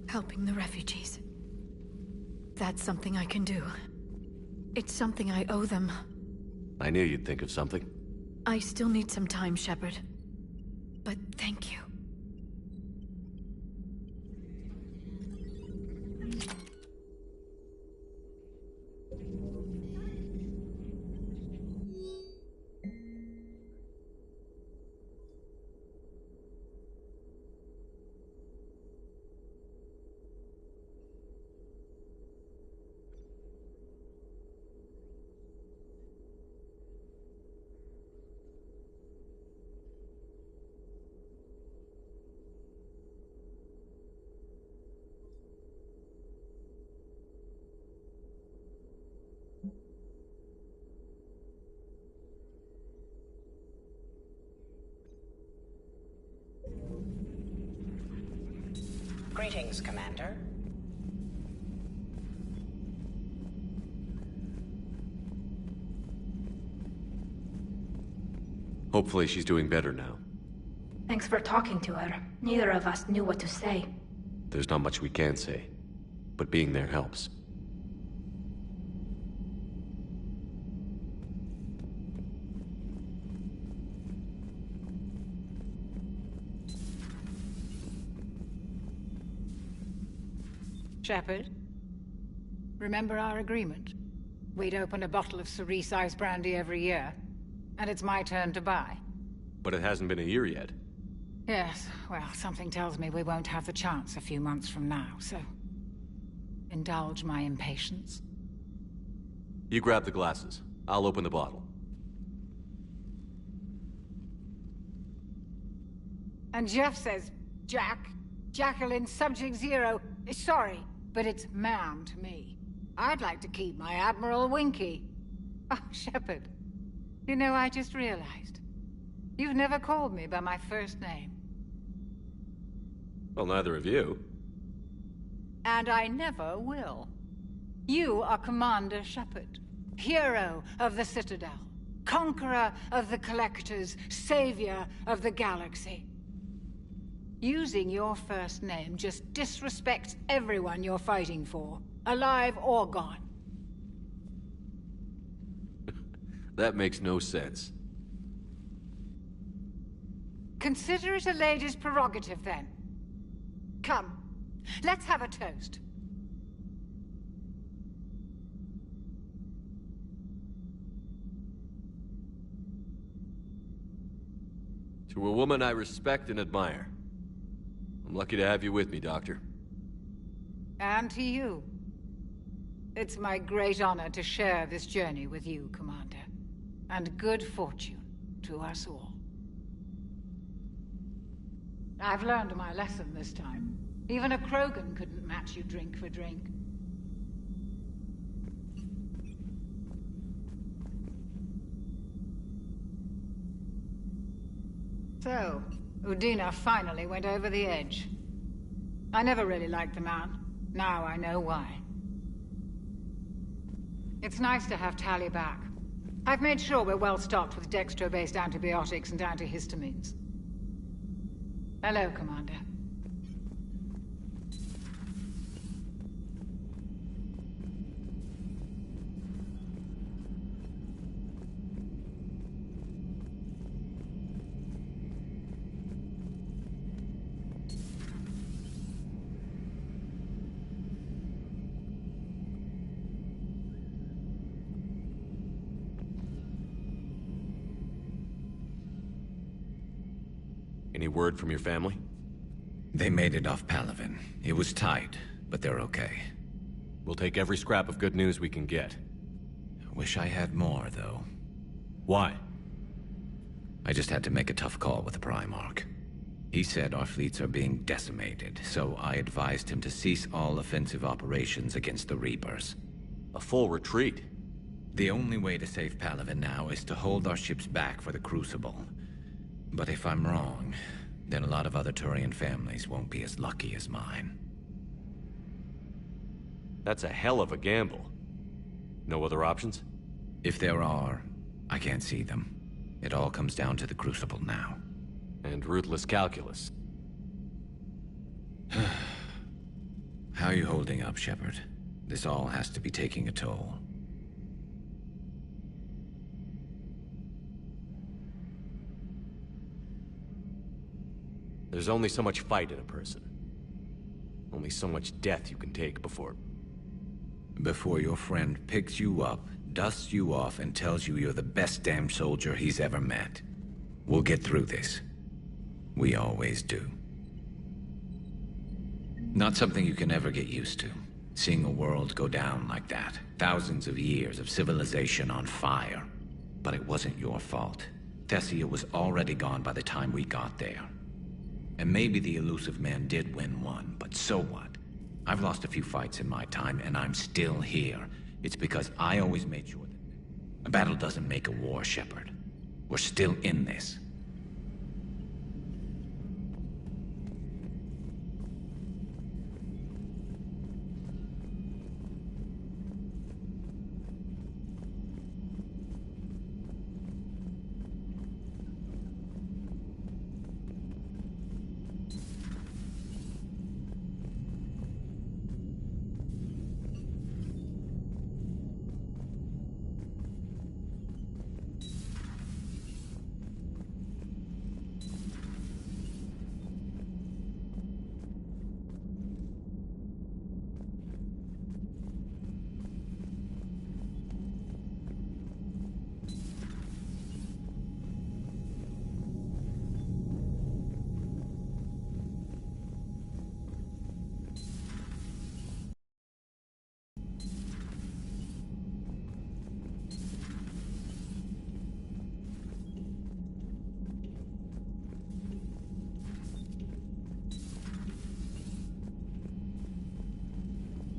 Helping the refugees. That's something I can do. It's something I owe them. I knew you'd think of something. I still need some time, Shepard. But thank you. Greetings, Commander. Hopefully she's doing better now. Thanks for talking to her. Neither of us knew what to say. There's not much we can say, but being there helps. Shepard, remember our agreement? We'd open a bottle of cerise ice brandy every year, and it's my turn to buy. But it hasn't been a year yet. Yes, well, something tells me we won't have the chance a few months from now, so... indulge my impatience. You grab the glasses. I'll open the bottle. And Jeff says, Jack, Jacqueline, Subject Zero, sorry, but it's ma'am to me. I'd like to keep my Admiral Winky. Oh, Shepard, you know, I just realized. You've never called me by my first name. Well, neither of you. And I never will. You are Commander Shepard, hero of the Citadel, conqueror of the Collectors, savior of the galaxy. Using your first name just disrespects everyone you're fighting for, alive or gone. That makes no sense. Consider it a lady's prerogative, then. Come, let's have a toast. To a woman I respect and admire. I'm lucky to have you with me, Doctor. And to you. It's my great honor to share this journey with you, Commander. And good fortune to us all. I've learned my lesson this time. Even a Krogan couldn't match you drink for drink. So, Udina finally went over the edge. I never really liked the man. Now I know why. It's nice to have Tali back. I've made sure we're well stocked with dextro-based antibiotics and antihistamines. Hello, Commander. Any word from your family? They made it off Palaven. It was tight, but they're okay. We'll take every scrap of good news we can get. Wish I had more, though. Why? I just had to make a tough call with the Primarch. He said our fleets are being decimated, so I advised him to cease all offensive operations against the Reapers. A full retreat? The only way to save Palaven now is to hold our ships back for the Crucible. But if I'm wrong, then a lot of other Turian families won't be as lucky as mine. That's a hell of a gamble. No other options? If there are, I can't see them. It all comes down to the Crucible now. And ruthless calculus. How are you holding up, Shepard? This all has to be taking a toll. There's only so much fight in a person. Only so much death you can take before... Before your friend picks you up, dusts you off, and tells you you're the best damn soldier he's ever met. We'll get through this. We always do. Not something you can ever get used to. Seeing a world go down like that. Thousands of years of civilization on fire. But it wasn't your fault. Thessia was already gone by the time we got there. And maybe the elusive man did win one, but so what? I've lost a few fights in my time, and I'm still here. It's because I always made sure that a battle doesn't make a war, Shepard. We're still in this.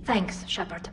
Thanks, Shepard.